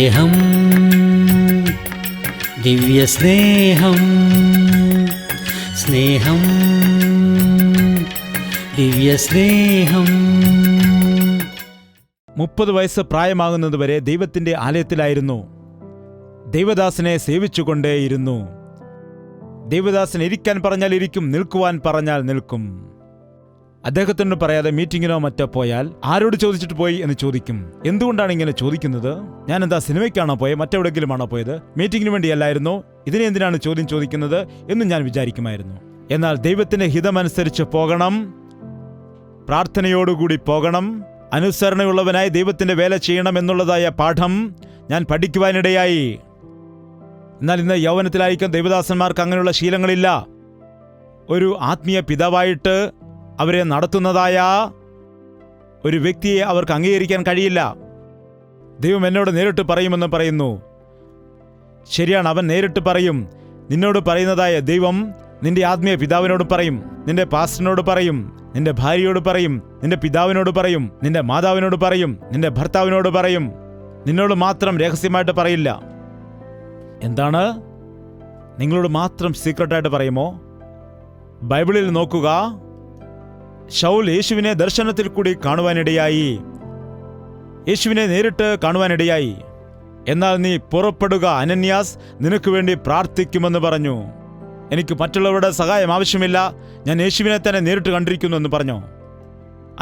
സ്നേഹം, ദിവ്യസ്നേഹം, സ്നേഹം, ദിവ്യസ്നേഹം. 30 വയസ്സ് പ്രായമാകുന്നതുവരെ ദൈവത്തിൻ്റെ ആലയത്തിലായിരുന്നു. ദൈവദാസനെ സേവിച്ചുകൊണ്ടേയിരുന്നു. ദൈവദാസൻ ഇരിക്കാൻ പറഞ്ഞാൽ ഇരിക്കും, നിൽക്കുവാൻ പറഞ്ഞാൽ നിൽക്കും. അദ്ദേഹത്തിനോട് പറയാതെ മീറ്റിങ്ങിനോ മറ്റോ പോയാൽ ആരോട് ചോദിച്ചിട്ട് പോയി എന്ന് ചോദിക്കും. എന്തുകൊണ്ടാണ് ഇങ്ങനെ ചോദിക്കുന്നത്? ഞാൻ എന്താ സിനിമയ്ക്കാണോ പോയത്, മറ്റെവിടെയെങ്കിലുമാണോ പോയത്? മീറ്റിങ്ങിന് വേണ്ടിയല്ലായിരുന്നോ? ഇതിനെ എന്തിനാണ് ചോദ്യം ചോദിക്കുന്നത് എന്ന് ഞാൻ വിചാരിക്കുമായിരുന്നു. എന്നാൽ ദൈവത്തിന്റെ ഹിതമനുസരിച്ച് പോകണം, പ്രാർത്ഥനയോടുകൂടി പോകണം, അനുസരണയുള്ളവനായി ദൈവത്തിന്റെ വേല ചെയ്യണം എന്നുള്ളതായ പാഠം ഞാൻ പഠിക്കുവാനിടയായി. എന്നാൽ ഇന്ന് യൗവനത്തിലായിരിക്കും ദൈവദാസന്മാർക്ക് അങ്ങനെയുള്ള ശീലങ്ങളില്ല. ഒരു ആത്മീയ പിതാവായിട്ട് അവരെ നടത്തുന്നതായ ഒരു വ്യക്തിയെ അവർക്ക് അംഗീകരിക്കാൻ കഴിയില്ല. ദൈവം എന്നോട് നേരിട്ട് പറയുമെന്ന് പറയുന്നു. ശരിയാണ്, അവൻ നേരിട്ട് പറയും. നിന്നോട് പറയുന്നതായ ദൈവം നിന്റെ ആത്മീയ പിതാവിനോട് പറയും, നിന്റെ പാസ്റ്ററിനോട് പറയും, നിന്റെ ഭാര്യയോട് പറയും, നിന്റെ പിതാവിനോട് പറയും, നിന്റെ മാതാവിനോട് പറയും, നിന്റെ ഭർത്താവിനോട് പറയും. നിന്നോട് മാത്രം രഹസ്യമായിട്ട് പറയില്ല. എന്താണ്? നിങ്ങളോട് മാത്രം സീക്രട്ടായിട്ട് പറയുമോ? ബൈബിളിൽ നോക്കുക. ശൗൽ യേശുവിനെ ദർശനത്തിൽ കൂടി കാണുവാനിടയായി, യേശുവിനെ നേരിട്ട് കാണുവാനിടയായി. എന്നാൽ നീ പുറപ്പെടുക, അനന്യാസ് നിനക്ക് വേണ്ടി പ്രാർത്ഥിക്കുമെന്ന് പറഞ്ഞു. എനിക്ക് മറ്റുള്ളവരുടെ സഹായം ആവശ്യമില്ല, ഞാൻ യേശുവിനെ തന്നെ നേരിട്ട് കണ്ടിരിക്കുന്നു എന്ന് പറഞ്ഞു.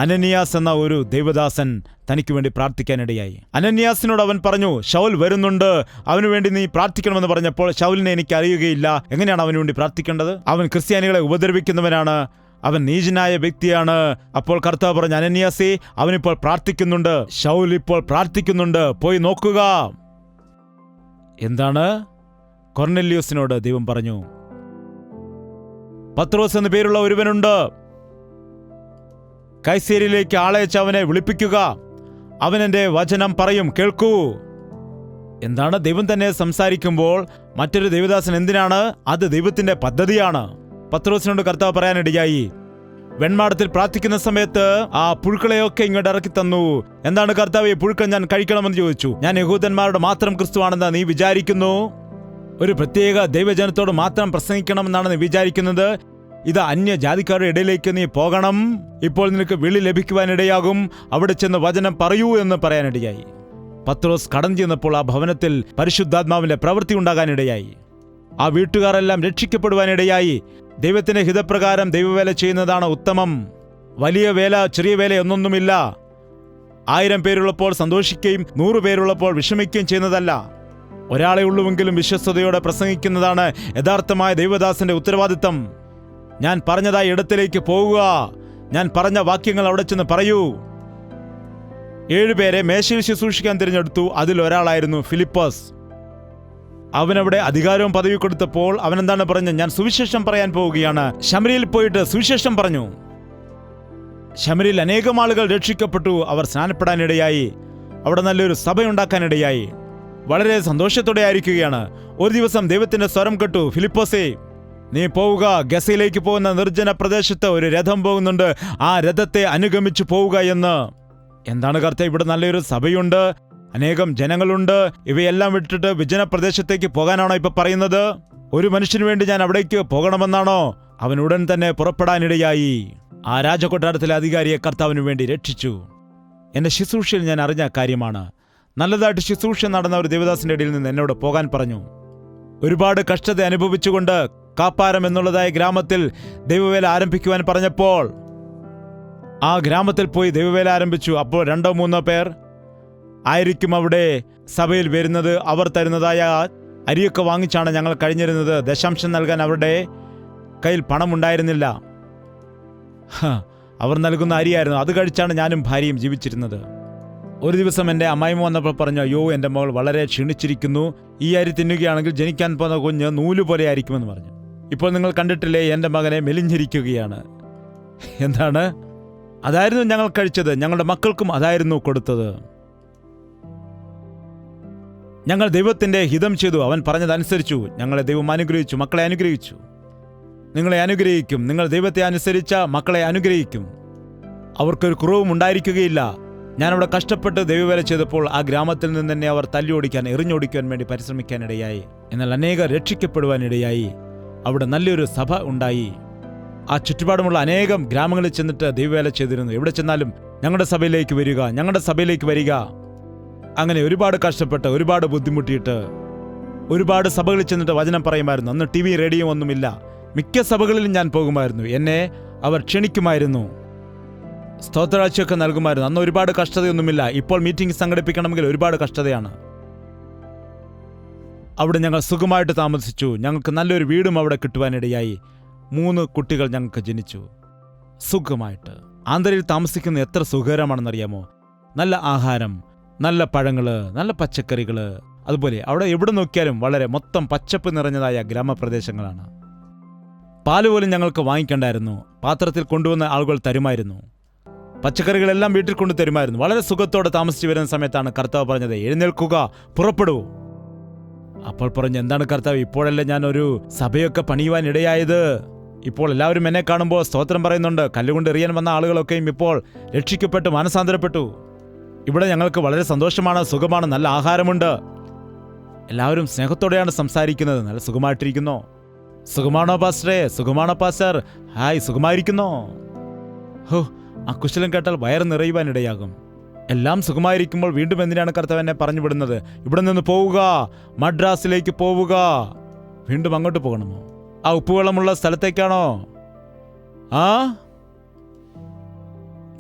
അനന്യാസ് എന്ന ഒരു ദൈവദാസൻ തനിക്ക് വേണ്ടി പ്രാർത്ഥിക്കാനിടയായി. അനന്യാസിനോട് അവൻ പറഞ്ഞു, ശൗൽ വരുന്നുണ്ട്, അവന് വേണ്ടി നീ പ്രാർത്ഥിക്കണമെന്ന് പറഞ്ഞപ്പോൾ ശൗലിനെ എനിക്ക് അറിയുകയില്ല, എങ്ങനെയാണ് അവന് വേണ്ടി പ്രാർത്ഥിക്കേണ്ടത്? അവൻ ക്രിസ്ത്യാനികളെ ഉപദ്രവിക്കുന്നവനാണ്, അവൻ നീചനായ വ്യക്തിയാണ്. അപ്പോൾ കർത്താവ് പറഞ്ഞു, അനന്യാസേ, അവനിപ്പോൾ പ്രാർത്ഥിക്കുന്നുണ്ട്, ശൗൽ ഇപ്പോൾ പ്രാർത്ഥിക്കുന്നുണ്ട്, പോയി നോക്കുക. എന്താണ്? കൊർനെല്യോസിനോട് ദൈവം പറഞ്ഞു, പത്രോസ് എന്നു പേരുള്ള ഒരുവനുണ്ട്, കൈസേരിയിലേക്ക് ആളയച്ച് അവനെ വിളിപ്പിക്കുക, അവൻ എൻ്റെ വചനം പറയും, കേൾക്കൂ. എന്താണ്? ദൈവം തന്നെ സംസാരിക്കുമ്പോൾ മറ്റൊരു ദൈവദാസൻ എന്തിനാണ്? അത് ദൈവത്തിന്റെ പദ്ധതിയാണ്. പത്രോസിനോട് കർത്താവ് പറയാനിടയായി, വെൺമാടത്തിൽ പ്രാർത്ഥിക്കുന്ന സമയത്ത് ആ പുഴുക്കളെയൊക്കെ ഇങ്ങോട്ട് ഇറക്കി തന്നു. എന്താണ് കർത്താവ്, ഈ പുഴുക്കൾ ഞാൻ കഴിക്കണമെന്ന് ചോദിച്ചു. ഞാൻ യഹൂദന്മാരുടെ മാത്രം ക്രിസ്തുവാണെന്ന് നീ വിചാരിക്കുന്നു? ഒരു പ്രത്യേക ദൈവജനത്തോട് മാത്രം പ്രസംഗിക്കണമെന്നാണ് നീ വിചാരിക്കുന്നത്? ഇത് അന്യജാതിക്കാരുടെ ഇടയിലേക്ക് നീ പോകണം, ഇപ്പോൾ നിനക്ക് വിളി ലഭിക്കുവാനിടയാകും, അവിടെ ചെന്ന് വചനം പറയൂ എന്ന് പറയാനിടയായി. പത്രോസ് കടന്നു ചെന്നപ്പോൾ ആ ഭവനത്തിൽ പരിശുദ്ധാത്മാവിന്റെ പ്രവൃത്തി ഉണ്ടാകാനിടയായി. ആ വീട്ടുകാരെല്ലാം രക്ഷിക്കപ്പെടുവാനിടയായി. ദൈവത്തിന്റെ ഹിതപ്രകാരം ദൈവവേല ചെയ്യുന്നതാണ് ഉത്തമം. വലിയ വേല ചെറിയ വേല എന്നൊന്നുമില്ല. 1000 പേരുള്ളപ്പോൾ സന്തോഷിക്കുകയും 100 പേരുള്ളപ്പോൾ വിഷമിക്കുകയും ചെയ്യുന്നതല്ല. ഒരാളെ ഉള്ളുവെങ്കിലും വിശ്വസ്തയോടെ പ്രസംഗിക്കുന്നതാണ് യഥാർത്ഥമായ ദൈവദാസന്റെ ഉത്തരവാദിത്തം. ഞാൻ പറഞ്ഞതായ ഇടത്തിലേക്ക് പോവുക, ഞാൻ പറഞ്ഞ വാക്യങ്ങൾ അവിടെ ചെന്ന് പറയൂ. 7 പേരെ മേശയിൽ ശുശ്രൂഷിക്കാൻ തിരഞ്ഞെടുത്തു. അതിൽ ഒരാളായിരുന്നു ഫിലിപ്പോസ്. അവനവിടെ അധികാരവും പദവി കൊടുത്തപ്പോൾ അവൻ എന്താണ് പറഞ്ഞത്? ഞാൻ സുവിശേഷം പറയാൻ പോവുകയാണ്. ശമരിയിൽ പോയിട്ട് സുവിശേഷം പറഞ്ഞു. ശമരിയിൽ അനേകം ആളുകൾ രക്ഷിക്കപ്പെട്ടു. അവർ സ്നാനപ്പെടാനിടയായി. അവിടെ നല്ലൊരു സഭയുണ്ടാക്കാനിടയായി. വളരെ സന്തോഷത്തോടെ ആയിരിക്കുകയാണ്. ഒരു ദിവസം ദൈവത്തിന്റെ സ്വരം കേട്ടു, ഫിലിപ്പോസേ, നീ പോവുക, ഗസയിലേക്ക് പോകുന്ന നിർജ്ജന പ്രദേശത്ത് ഒരു രഥം പോകുന്നുണ്ട്, ആ രഥത്തെ അനുഗമിച്ചു പോവുക എന്ന്. എന്താണ് കർത്താവേ, ഇവിടെ നല്ലൊരു സഭയുണ്ട്, അനേകം ജനങ്ങളുണ്ട്, ഇവയെല്ലാം വിട്ടിട്ട് വിജന പ്രദേശത്തേക്ക് പോകാനാണോ ഇപ്പൊ പറയുന്നത്? ഒരു മനുഷ്യന് വേണ്ടി ഞാൻ അവിടേക്ക് പോകണമെന്നാണോ? അവൻ ഉടൻ തന്നെ പുറപ്പെടാനിടയായി. ആ രാജകൊട്ടാരത്തിലെ അധികാരിയെ കർത്താവിന് വേണ്ടി രക്ഷിച്ചു. എന്റെ ശുശ്രൂഷയിൽ ഞാൻ അറിഞ്ഞ കാര്യമാണ്. നല്ലതായിട്ട് ശുശ്രൂഷ നടന്ന ഒരു ദേവദാസിന്റെ ഇടയിൽ നിന്ന് എന്നോട് പോകാൻ പറഞ്ഞു. ഒരുപാട് കഷ്ടത അനുഭവിച്ചുകൊണ്ട് കാപ്പാരം എന്നുള്ളതായ ഗ്രാമത്തിൽ ദൈവവേല ആരംഭിക്കുവാൻ പറഞ്ഞപ്പോൾ ആ ഗ്രാമത്തിൽ പോയി ദൈവവേല ആരംഭിച്ചു. അപ്പോൾ 2-3 പേർ ആയിരിക്കും അവിടെ സഭയിൽ വരുന്നത്. അവർ തരുന്നതായ അരിയൊക്കെ വാങ്ങിച്ചാണ് ഞങ്ങൾ കഴിഞ്ഞിരുന്നത്. ദശാംശം നൽകാൻ അവരുടെ കയ്യിൽ പണമുണ്ടായിരുന്നില്ല. അവർ നൽകുന്ന അരിയായിരുന്നു. അത് കഴിച്ചാണ് ഞാനും ഭാര്യയും ജീവിച്ചിരുന്നത്. ഒരു ദിവസം എൻ്റെ അമ്മായിമ്മ വന്നപ്പോൾ പറഞ്ഞു, അയ്യോ, എൻ്റെ മകൾ വളരെ ക്ഷീണിച്ചിരിക്കുന്നു, ഈ അരി തിന്നുകയാണെങ്കിൽ ജനിക്കാൻ പോകുന്ന കുഞ്ഞ് നൂല് പോലെ ആയിരിക്കുമെന്ന് പറഞ്ഞു. ഇപ്പോൾ നിങ്ങൾ കണ്ടിട്ടില്ലേ, എൻ്റെ മകനെ മെലിഞ്ഞിരിക്കുകയാണ്. എന്താണ്? അതായിരുന്നു ഞങ്ങൾ കഴിച്ചത്, ഞങ്ങളുടെ മക്കൾക്കും അതായിരുന്നു കൊടുത്തത്. ഞങ്ങൾ ദൈവത്തിൻ്റെ ഹിതം ചെയ്തു, അവൻ പറഞ്ഞതനുസരിച്ചു. ഞങ്ങളെ ദൈവം അനുഗ്രഹിച്ചു, മക്കളെ അനുഗ്രഹിച്ചു. നിങ്ങളെ അനുഗ്രഹിക്കും. നിങ്ങൾ ദൈവത്തെ അനുസരിച്ച മക്കളെ അനുഗ്രഹിക്കും. അവർക്കൊരു കുറവും ഉണ്ടായിരിക്കുകയില്ല. ഞാനവിടെ കഷ്ടപ്പെട്ട് ദൈവവേല ചെയ്തപ്പോൾ ആ ഗ്രാമത്തിൽ നിന്ന് തന്നെ അവർ തല്ലിയോടിക്കാൻ എറിഞ്ഞോടിക്കുവാൻ വേണ്ടി പരിശ്രമിക്കാനിടയായി. എന്നാൽ അനേകർ രക്ഷിക്കപ്പെടുവാനിടയായി. അവിടെ നല്ലൊരു സഭ ഉണ്ടായി. ആ ചുറ്റുപാടുമുള്ള അനേകം ഗ്രാമങ്ങളിൽ ചെന്നിട്ട് ദൈവവേല ചെയ്തിരുന്നു. എവിടെ ചെന്നാലും ഞങ്ങളുടെ സഭയിലേക്ക് വരിക, ഞങ്ങളുടെ സഭയിലേക്ക് വരിക. അങ്ങനെ ഒരുപാട് കഷ്ടപ്പെട്ട്, ഒരുപാട് ബുദ്ധിമുട്ടിയിട്ട് ഒരുപാട് സഭകളിൽ ചെന്നിട്ട് വചനം പറയുമായിരുന്നു. അന്ന് TV റേഡിയോ ഒന്നുമില്ല. മിക്ക സഭകളിലും ഞാൻ പോകുമായിരുന്നു. എന്നെ അവർ ക്ഷണിക്കുമായിരുന്നു, സ്തോത്രാഴ്ചയൊക്കെ നൽകുമായിരുന്നു. അന്ന് ഒരുപാട് കഷ്ടതയൊന്നുമില്ല. ഇപ്പോൾ മീറ്റിംഗ് സംഘടിപ്പിക്കണമെങ്കിൽ ഒരുപാട് കഷ്ടതയാണ്. അവിടെ ഞങ്ങൾ സുഖമായിട്ട് താമസിച്ചു. ഞങ്ങൾക്ക് നല്ലൊരു വീടും അവിടെ കിട്ടുവാനിടയായി. 3 കുട്ടികൾ ഞങ്ങൾക്ക് ജനിച്ചു. സുഖമായിട്ട്. ആന്ധ്രയിൽ താമസിക്കുന്ന എത്ര സുഖകരമാണെന്നറിയാമോ? നല്ല ആഹാരം, നല്ല പഴങ്ങള്, നല്ല പച്ചക്കറികള്. അതുപോലെ അവിടെ എവിടെ നോക്കിയാലും വളരെ മൊത്തം പച്ചപ്പ് നിറഞ്ഞതായ ഗ്രാമപ്രദേശങ്ങളാണ്. പാല് പോലും ഞങ്ങൾക്ക് വാങ്ങിക്കണ്ടായിരുന്നു. പാത്രത്തിൽ കൊണ്ടുവന്ന ആളുകൾ തരുമായിരുന്നു. പച്ചക്കറികളെല്ലാം വീട്ടിൽ കൊണ്ട് തരുമായിരുന്നു. വളരെ സുഖത്തോടെ താമസിച്ചു വരുന്ന സമയത്താണ് കർത്താവ് പറഞ്ഞത്, എഴുന്നേൽക്കുക, പുറപ്പെടൂ. അപ്പോൾ പറഞ്ഞു, എന്താണ് കർത്താവ്, ഇപ്പോഴല്ലേ ഞാൻ ഒരു സഭയൊക്കെ പണിയുവാൻ ഇടയായത്. ഇപ്പോൾ എല്ലാവരും എന്നെ കാണുമ്പോൾ സ്തോത്രം പറയുന്നുണ്ട്. കല്ലുകൊണ്ട് എറിയാൻ വന്ന ആളുകളൊക്കെയും ഇപ്പോൾ രക്ഷിക്കപ്പെട്ടു, മാനസാന്തരപ്പെട്ടു. ഇവിടെ ഞങ്ങൾക്ക് വളരെ സന്തോഷമാണ്, സുഖമാണ്, നല്ല ആഹാരമുണ്ട്. എല്ലാവരും സ്നേഹത്തോടെയാണ് സംസാരിക്കുന്നത്. നല്ല സുഖമായിട്ടിരിക്കുന്നോ? സുഖമാണോ പാസ്റ്ററെ? സുഖമാണോ പാസ്റ്റർ? ഹായ്, സുഖമായിരിക്കുന്നോ? ഹോ, ആ കുശലം കേട്ടാൽ വയറ് നിറയുവാനിടയാകും. എല്ലാം സുഖമായിരിക്കുമ്പോൾ വീണ്ടും എന്തിനാണ് കർത്താവ് എന്നെ പറഞ്ഞു വിടുന്നത്? ഇവിടെ നിന്ന് പോവുക, മദ്രാസിലേക്ക് പോവുക. വീണ്ടും അങ്ങോട്ട് പോകണമോ? ആ ഉപ്പുവെള്ളമുള്ള സ്ഥലത്തേക്കാണോ?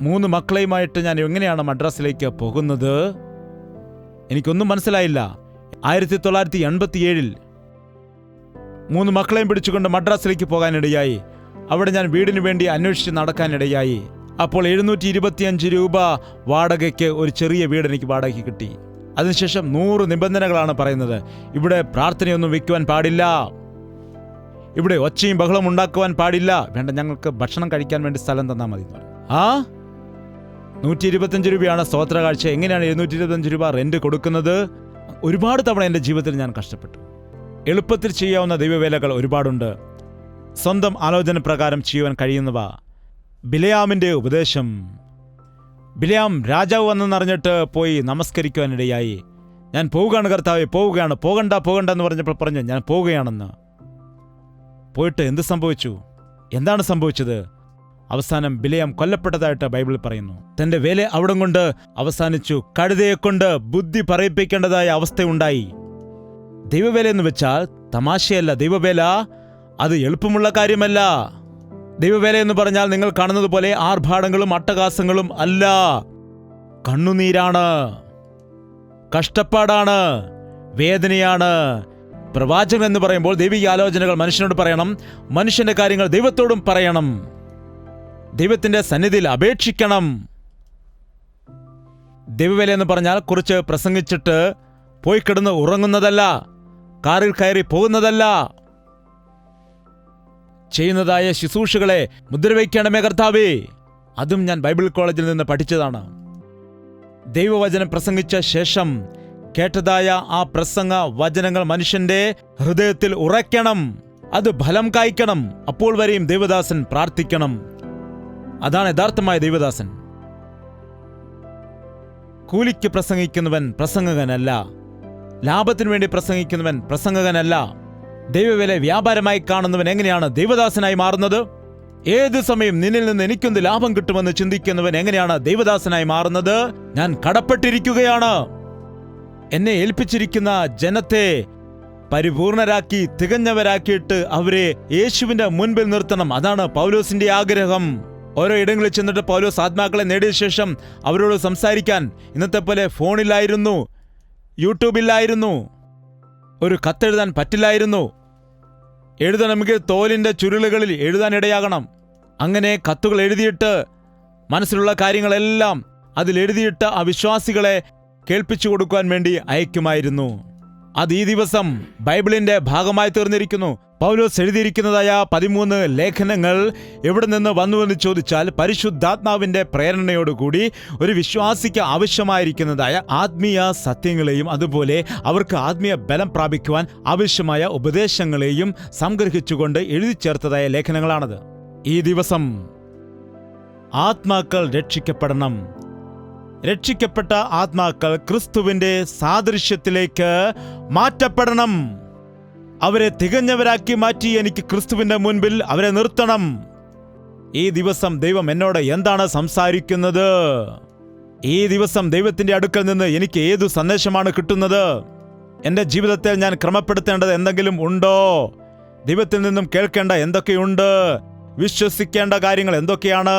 3 മക്കളെയുമായിട്ട് ഞാൻ എങ്ങനെയാണ് മദ്രാസിലേക്ക് പോകുന്നത്? എനിക്കൊന്നും മനസ്സിലായില്ല. 1987 3 മക്കളെയും പിടിച്ചുകൊണ്ട് മദ്രാസിലേക്ക് പോകാനിടയായി. അവിടെ ഞാൻ വീടിന് വേണ്ടി അന്വേഷിച്ച് നടക്കാനിടയായി. അപ്പോൾ 725 രൂപ വാടകയ്ക്ക് ഒരു ചെറിയ വീട് എനിക്ക് വാടകയ്ക്ക് കിട്ടി. അതിനുശേഷം 100 നിബന്ധനകളാണ് പറയുന്നത്. ഇവിടെ പ്രാർത്ഥനയൊന്നും വെക്കുവാൻ പാടില്ല, ഇവിടെ ഒച്ചയും ബഹളം ഉണ്ടാക്കുവാൻ പാടില്ല. വേണ്ട, ഞങ്ങൾക്ക് ഭക്ഷണം കഴിക്കാൻ വേണ്ടി സ്ഥലം തന്നാൽ മതി. 125 രൂപയാണ് സ്തോത്ര കാഴ്ച. എങ്ങനെയാണ് 725 രൂപ റെന്റ് കൊടുക്കുന്നത്? ഒരുപാട് തവണ എൻ്റെ ജീവിതത്തിൽ ഞാൻ കഷ്ടപ്പെട്ടു. എളുപ്പത്തിൽ ചെയ്യാവുന്ന ദൈവവേലകൾ ഒരുപാടുണ്ട്. സ്വന്തം ആലോചന പ്രകാരം ചെയ്യുവാൻ കഴിയുന്നവ. ബിലയാമിൻ്റെ ഉപദേശം. ബിലയാം രാജാവ് വന്നെന്നറിഞ്ഞിട്ട് പോയി നമസ്കരിക്കുവാനിടയായി. ഞാൻ പോവുകയാണ് കർത്താവേ, പോവുകയാണ്. പോകണ്ട എന്ന് പറഞ്ഞപ്പോൾ പറഞ്ഞു, ഞാൻ പോവുകയാണെന്ന്. പോയിട്ട് എന്ത് സംഭവിച്ചു? എന്താണ് സംഭവിച്ചത്? അവസാനം ബിലയാം കൊല്ലപ്പെട്ടതായിട്ട് ബൈബിളിൽ പറയുന്നു. തന്റെ വേല അവിടം കൊണ്ട് അവസാനിച്ചു. കഴുതയെ കൊണ്ട് ബുദ്ധി പറയിപ്പിക്കേണ്ടതായ അവസ്ഥയുണ്ടായി. ദൈവവേല എന്ന് വെച്ചാൽ തമാശയല്ല. ദൈവവേല അത് എളുപ്പമുള്ള കാര്യമല്ല. ദൈവവേല എന്ന് പറഞ്ഞാൽ നിങ്ങൾ കാണുന്നത് പോലെ ആർഭാടങ്ങളും അട്ടഹാസങ്ങളും അല്ല. കണ്ണുനീരാണ്, കഷ്ടപ്പാടാണ്, വേദനയാണ്. പ്രവാചകൻ എന്ന് പറയുമ്പോൾ ദൈവിക ആലോചനകൾ മനുഷ്യനോട് പറയണം, മനുഷ്യന്റെ കാര്യങ്ങൾ ദൈവത്തോടും പറയണം, ദൈവത്തിന്റെ സന്നിധിയിൽ അപേക്ഷിക്കണം. ദൈവവേല എന്ന് പറഞ്ഞാൽ കുറിച്ച് പ്രസംഗിച്ചിട്ട് പോയി കിടന്ന് ഉറങ്ങുന്നതല്ല, കാറിൽ കയറി പോകുന്നതല്ല. ചെയ്യുന്നതായ ശുശ്രൂഷകളെ മുദ്രവയ്ക്കണമേ കർത്താവേ. അതും ഞാൻ ബൈബിൾ കോളേജിൽ നിന്ന് പഠിച്ചതാണ്. ദൈവവചനം പ്രസംഗിച്ച ശേഷം കേട്ടതായ ആ പ്രസംഗ വചനങ്ങൾ മനുഷ്യന്റെ ഹൃദയത്തിൽ ഉറയ്ക്കണം, അത് ഫലം കായ്ക്കണം. അപ്പോൾ വരെയും ദൈവദാസൻ പ്രാർത്ഥിക്കണം. അതാണ് യഥാർത്ഥമായ ദൈവദാസൻ. കൂലിക്ക് പ്രസംഗിക്കുന്നവൻ പ്രസംഗകനല്ല, ലാഭത്തിനു വേണ്ടി പ്രസംഗിക്കുന്നവൻ പ്രസംഗകനല്ല. ദൈവവേല വ്യാപാരമായി കാണുന്നവൻ എങ്ങനെയാണ് ദൈവദാസനായി മാറുന്നത്? ഏത് സമയം നിന്നിൽ നിന്ന് എനിക്കൊന്ന് ലാഭം കിട്ടുമെന്ന് ചിന്തിക്കുന്നവൻ എങ്ങനെയാണ് ദൈവദാസനായി മാറുന്നത്? ഞാൻ കടപ്പെട്ടിരിക്കുകയാണ്. എന്നെ ഏൽപ്പിച്ചിരിക്കുന്ന ജനത്തെ പരിപൂർണരാക്കി തികഞ്ഞവരാക്കിയിട്ട് അവരെ യേശുവിന്റെ മുൻപിൽ നിർത്തണം. അതാണ് പൗലോസിന്റെ ആഗ്രഹം. ഓരോ ഇടങ്ങളിൽ ചെന്നിട്ട് പൗലോസ് ആത്മാക്കളെ നേടിയ ശേഷം അവരോട് സംസാരിക്കാൻ ഇന്നത്തെ പോലെ ഫോണിലായിരുന്നു, യൂട്യൂബിലായിരുന്നു, ഒരു കത്തെഴുതാൻ പറ്റില്ലായിരുന്നു. എഴുതണമെങ്കിൽ തോലിന്റെ ചുരുളുകളിൽ എഴുതാനിടയാകണം. അങ്ങനെ കത്തുകൾ എഴുതിയിട്ട് മനസ്സിലുള്ള കാര്യങ്ങളെല്ലാം അതിലെഴുതിയിട്ട് ആ വിശ്വാസികളെ കേൾപ്പിച്ചു കൊടുക്കുവാൻ വേണ്ടി അയക്കുമായിരുന്നു. അത് ഈ ദിവസം ബൈബിളിന്റെ ഭാഗമായി തീർന്നിരിക്കുന്നു. പൗലോസ് എഴുതിയിരിക്കുന്നതായ 13 ലേഖനങ്ങൾ എവിടെ നിന്ന് വന്നുവെന്ന് ചോദിച്ചാൽ പരിശുദ്ധാത്മാവിന്റെ പ്രേരണയോടുകൂടി ഒരു വിശ്വാസിക്ക് ആവശ്യമായിരിക്കുന്നതായ ആത്മീയ സത്യങ്ങളെയും അതുപോലെ അവർക്ക് ആത്മീയ ബലം പ്രാപിക്കുവാൻ ആവശ്യമായ ഉപദേശങ്ങളെയും സംഗ്രഹിച്ചുകൊണ്ട് എഴുതി ചേർത്തതായ ലേഖനങ്ങളാണത്. ഈ ദിവസം ആത്മാക്കൾ രക്ഷിക്കപ്പെടണം. രക്ഷിക്കപ്പെട്ട ആത്മാക്കൾ ക്രിസ്തുവിന്റെ സാദൃശ്യത്തിലേക്ക് മാറ്റപ്പെടണം. അവരെ തികഞ്ഞവരാക്കി മാറ്റി എനിക്ക് ക്രിസ്തുവിന്റെ മുൻപിൽ അവരെ നിർത്തണം. ഈ ദിവസം ദൈവം എന്നോട് എന്താണ് സംസാരിക്കുന്നത്? ഈ ദിവസം ദൈവത്തിന്റെ അടുക്കൽ നിന്ന് എനിക്ക് ഏതു സന്ദേശമാണ് കിട്ടുന്നത്? എൻ്റെ ജീവിതത്തിൽ ഞാൻ ക്രമപ്പെടുത്തേണ്ടത് എന്തെങ്കിലും ഉണ്ടോ? ദൈവത്തിൽ നിന്നും കേൾക്കേണ്ട എന്തൊക്കെയുണ്ട്? വിശ്വസിക്കേണ്ട കാര്യങ്ങൾ എന്തൊക്കെയാണ്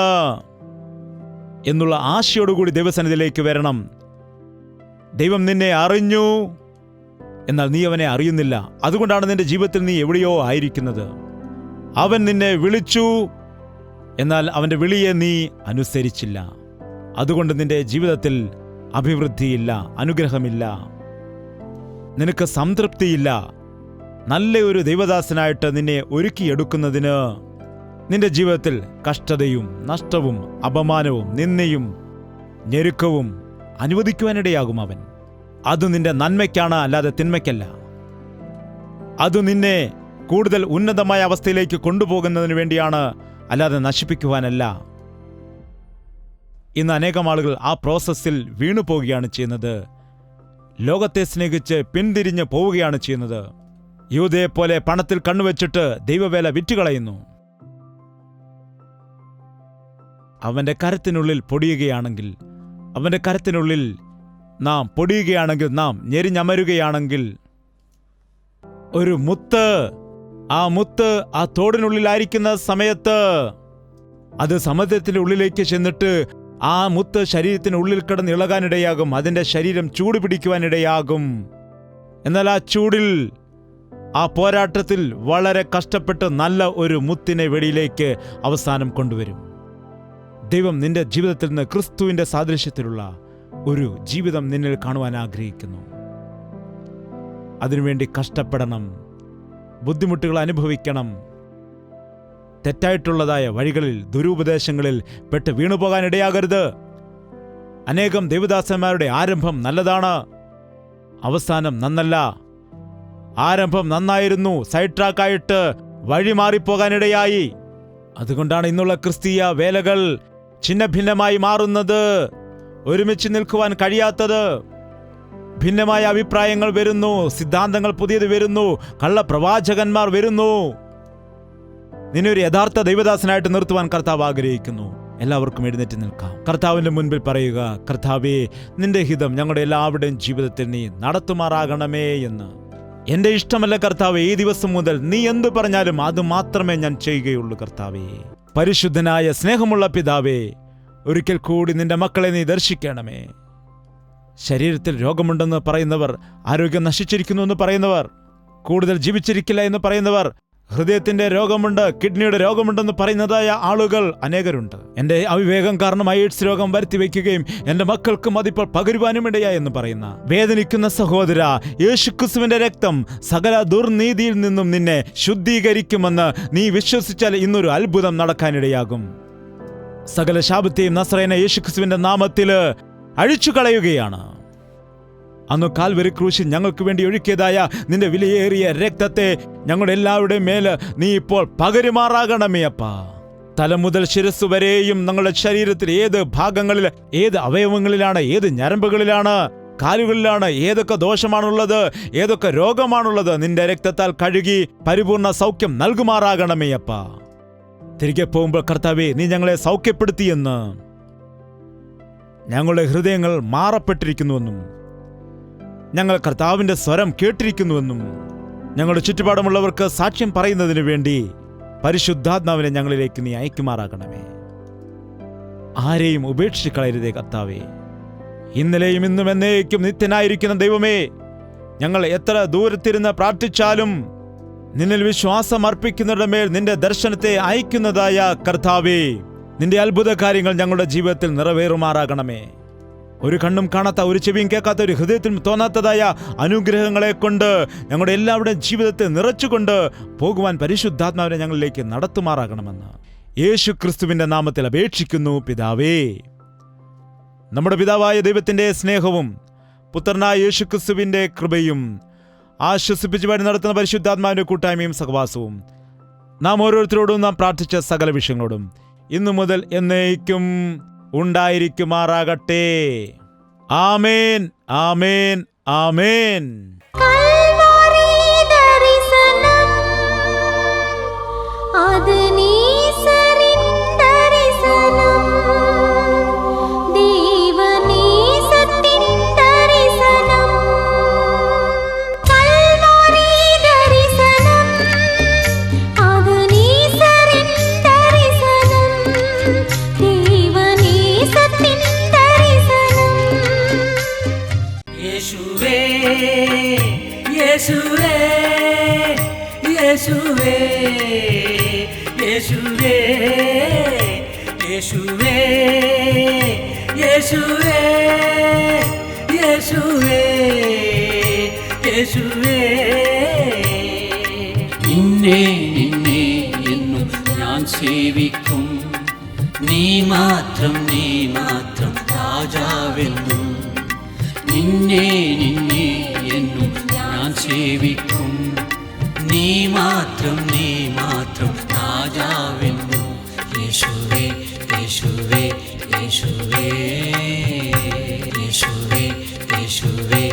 എന്നുള്ള ആശയോടുകൂടി ദൈവസന്നിധിയിലേക്ക് വരണം. ദൈവം നിന്നെ അറിഞ്ഞു, എന്നാൽ നീ അവനെ അറിയുന്നില്ല. അതുകൊണ്ടാണ് നിന്റെ ജീവിതത്തിൽ നീ എവിടെയോ ആയിരിക്കുന്നത്. അവൻ നിന്നെ വിളിച്ചു, എന്നാൽ അവൻ്റെ വിളിയെ നീ അനുസരിച്ചില്ല. അതുകൊണ്ട് നിന്റെ ജീവിതത്തിൽ അഭിവൃദ്ധിയില്ല, അനുഗ്രഹമില്ല, നിനക്ക് സംതൃപ്തിയില്ല. നല്ല ഒരു ദൈവദാസനായിട്ട് നിന്നെ ഒരുക്കിയെടുക്കുന്നതിന് നിന്റെ ജീവിതത്തിൽ കഷ്ടതയും നഷ്ടവും അപമാനവും നിന്ദയും ഞെരുക്കവും അനുവദിക്കുവാനിടയാകും അവൻ. അത് നിന്റെ നന്മയ്ക്കാണ്, അല്ലാതെ തിന്മയ്ക്കല്ല. അത് നിന്നെ കൂടുതൽ ഉന്നതമായ അവസ്ഥയിലേക്ക് കൊണ്ടുപോകുന്നതിന് വേണ്ടിയാണ്, അല്ലാതെ നശിപ്പിക്കുവാനല്ല. ഇന്ന് അനേകം ആളുകൾ ആ പ്രോസസ്സിൽ വീണുപോവുകയാണ് ചെയ്യുന്നത്. ലോകത്തെ സ്നേഹിച്ച് പിന്തിരിഞ്ഞ് പോവുകയാണ് ചെയ്യുന്നത്. യൂദയെപ്പോലെ പണത്തിൽ കണ്ണുവെച്ചിട്ട് ദൈവവേല വിറ്റുകളയുന്നു. അവൻ്റെ കരത്തിനുള്ളിൽ പൊടിയുകയാണെങ്കിൽ, അവൻ്റെ കരത്തിനുള്ളിൽ നാം പൊടിയുകയാണെങ്കിൽ, നാം ഞെരിഞ്ഞമരുകയാണെങ്കിൽ, ഒരു മുത്ത്, ആ മുത്ത് ആ തോടിനുള്ളിലായിരിക്കുന്ന സമയത്ത് അത് സമുദ്രത്തിന്റെ ഉള്ളിലേക്ക് ചെന്നിട്ട് ആ മുത്ത് ശരീരത്തിനുള്ളിൽ കിടന്ന് ഇളകാനിടയാകും. അതിൻ്റെ ശരീരം ചൂട് പിടിക്കുവാനിടയാകും. എന്നാൽ ആ ചൂടിൽ, ആ പോരാട്ടത്തിൽ വളരെ കഷ്ടപ്പെട്ട് നല്ല ഒരു മുത്തിനെ വെളിയിലേക്ക് അവസാനം കൊണ്ടുവരും. ദൈവം നിന്റെ ജീവിതത്തിൽ നിന്ന് ക്രിസ്തുവിന്റെ സാദൃശ്യത്തിലുള്ള ഒരു ജീവിതം നിന്നിൽ കാണുവാൻ ആഗ്രഹിക്കുന്നു. അതിനുവേണ്ടി കഷ്ടപ്പെടണം, ബുദ്ധിമുട്ടുകൾ അനുഭവിക്കണം. തെറ്റായിട്ടുള്ളതായ വഴികളിൽ, ദുരുപദേശങ്ങളിൽ പെട്ട് വീണുപോകാനിടയാകരുത്. അനേകം ദേവദാസന്മാരുടെ ആരംഭം നല്ലതാണ്, അവസാനം നന്നല്ല. ആരംഭം നന്നായിരുന്നു, സൈഡ് ട്രാക്കായിട്ട് വഴി മാറിപ്പോകാനിടയായി. അതുകൊണ്ടാണ് ഇന്നുള്ള ക്രിസ്തീയ വേലകൾ ഛിന്ന ഭിന്നമായി മാറുന്നത്, ഒരുമിച്ച് നിൽക്കുവാൻ കഴിയാത്തത്. ഭിന്നമായ അഭിപ്രായങ്ങൾ വരുന്നു, സിദ്ധാന്തങ്ങൾ പുതിയത് വരുന്നു, കള്ളപ്രവാചകന്മാർ വരുന്നു. നിന്നെ ഒരു യഥാർത്ഥ ദൈവദാസനായിട്ട് നിർത്തുവാൻ കർത്താവ് ആഗ്രഹിക്കുന്നു. എല്ലാവർക്കും എഴുന്നേറ്റ് നിൽക്കാം. കർത്താവിന്റെ മുൻപിൽ പറയുക, കർത്താവേ, നിന്റെ ഹിതം ഞങ്ങളുടെ എല്ലാവരുടെയും ജീവിതത്തിൽ നീ നടത്തുമാറാകണമേ എന്ന്. എന്റെ ഇഷ്ടമല്ല കർത്താവേ, ഈ ദിവസം മുതൽ നീ എന്ത് പറഞ്ഞാലും അത് മാത്രമേ ഞാൻ ചെയ്യുകയുള്ളൂ. കർത്താവേ, പരിശുദ്ധനായ സ്നേഹമുള്ള പിതാവേ, ഒരിക്കൽ കൂടി നിന്റെ മക്കളെ നീ ദർശിക്കണമേ. ശരീരത്തിൽ രോഗമുണ്ടെന്ന് പറയുന്നവർ, ആരോഗ്യം നശിച്ചിരിക്കുന്നു എന്ന് പറയുന്നവർ, കൂടുതൽ ജീവിച്ചിരിക്കില്ല എന്ന് പറയുന്നവർ, ഹൃദയത്തിന്റെ രോഗമുണ്ട്, കിഡ്നിയുടെ രോഗമുണ്ടെന്ന് പറയുന്നതായ ആളുകൾ അനേകരുണ്ട്. എന്റെ അവിവേകം കാരണം എയ്ഡ്സ് രോഗം വരുത്തി വയ്ക്കുകയും എന്റെ മക്കൾക്കും അതിപ്പോൾ പകരുവാനും ഇടയായി എന്ന് പറയുന്ന വേദനിക്കുന്ന സഹോദര, യേശുക്രിസ്തുവിന്റെ രക്തം സകല ദുർനീതിയിൽ നിന്നും നിന്നെ ശുദ്ധീകരിക്കുമെന്ന് നീ വിശ്വസിച്ചാൽ ഇന്നൊരു അത്ഭുതം നടക്കാനിടയാകും. സകല ശാപത്തെയും നസ്രയന യേശുക്രിസ്തുവിന്റെ നാമത്തില് അഴിച്ചു കളയുകയാണ്. അന്ന് കാൽവരി ക്രൂശിൽ ഞങ്ങൾക്ക് വേണ്ടി ഒഴുക്കിയതായ നിന്റെ വിലയേറിയ രക്തത്തെ ഞങ്ങളുടെ എല്ലാവരുടെയും മേല് നീ ഇപ്പോൾ പകരുമാറാകണമേ അപ്പാ. തല മുതൽ ശിരസ് വരെയും ഞങ്ങളുടെ ശരീരത്തിൽ ഏത് ഭാഗങ്ങളിൽ, ഏത് അവയവങ്ങളിലാണ്, ഏത് ഞരമ്പുകളിലാണ്, കാലുകളിലാണ് ഏതൊക്കെ ദോഷമാണുള്ളത്, ഏതൊക്കെ രോഗമാണുള്ളത്, നിന്റെ രക്തത്താൽ കഴുകി പരിപൂർണ സൗഖ്യം നൽകുമാറാകണമേ അപ്പാ. തിരികെ പോകുമ്പോൾ കർത്താവേ, നീ ഞങ്ങളെ സൗഖ്യപ്പെടുത്തിയെന്ന്, ഞങ്ങളുടെ ഹൃദയങ്ങൾ മാറപ്പെട്ടിരിക്കുന്നുവെന്നും, ഞങ്ങൾ കർത്താവിന്റെ സ്വരം കേട്ടിരിക്കുന്നുവെന്നും ഞങ്ങളുടെ ചുറ്റുപാടുമുള്ളവർക്ക് സാക്ഷ്യം പറയുന്നതിന് വേണ്ടി പരിശുദ്ധാത്മാവിനെ ഞങ്ങളിലേക്ക് നീ അയക്കുമാറാകണമേ. ആരെയും ഉപേക്ഷിച്ച് കളയരുതേ കർത്താവേ. ഇന്നലെയും ഇന്നും എന്നേക്കും നിത്യനായിരിക്കുന്ന ദൈവമേ, ഞങ്ങൾ എത്ര ദൂരത്തിരുന്ന് പ്രാർത്ഥിച്ചാലും നിന്നിൽ വിശ്വാസം അർപ്പിക്കുന്നവരുടെ മേൽ നിന്റെ ദർശനത്തെ അയക്കുന്നതായ കർത്താവേ, നിന്റെ അത്ഭുത കാര്യങ്ങൾ ഞങ്ങളുടെ ജീവിതത്തിൽ നിറവേറുമാറാകണമേ. ഒരു കണ്ണും കാണാത്ത, ഒരു ചെവിയും കേൾക്കാത്ത, ഒരു ഹൃദയത്തിലും തോന്നാത്തതായ അനുഗ്രഹങ്ങളെ കൊണ്ട് ഞങ്ങളുടെ എല്ലാവരുടെയും ജീവിതത്തെ നിറച്ചുകൊണ്ട് പോകുവാൻ പരിശുദ്ധാത്മാവിനെ ഞങ്ങളിലേക്ക് നടത്തുമാറാകണമെന്ന് യേശു ക്രിസ്തുവിന്റെ നാമത്തിൽ അപേക്ഷിക്കുന്നു പിതാവേ. നമ്മുടെ പിതാവായ ദൈവത്തിന്റെ സ്നേഹവും പുത്രനായ യേശു ക്രിസ്തുവിന്റെ കൃപയും ആശ്വസിപ്പിച്ചു വഴി നടത്തുന്ന പരിശുദ്ധാത്മാവിന്റെ കൂട്ടായ്മയും സഹവാസവും നാം ഓരോരുത്തരോടും നാം പ്രാർത്ഥിച്ച സകല വിഷയങ്ങളോടും ഇന്നു മുതൽ എന്നേക്കും ഉണ്ടായിരിക്കുമാറാകട്ടെ. ആമേൻ, ആമേൻ, ആമേൻ. യേശുവേ യേശുവേ യേശുവേ യേശുവേ യേശുവേ യേശുവേ യേശുവേ നിന്നെ നിന്നെ എന്നും ഞാൻ സേവിക്കും. നീ മാത്രം രാജാവെന്നും. നിന്നെ നിന്നെ എന്നും ഞാൻ സേവിക്കും. നീ മാത്രം രാജാവെന്നും. യേശുവേ യേശുവേ യേശുവേ യേശുവേ യേശുവേ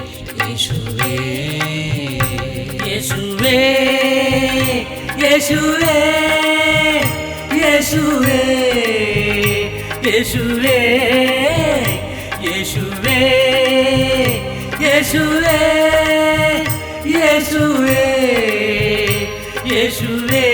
യേശുവേ യേശുവേ യേശുവേ യേശുവേ യേശുവേ യേശുവേ യേശുവേ യേശുവേ യേശുവേ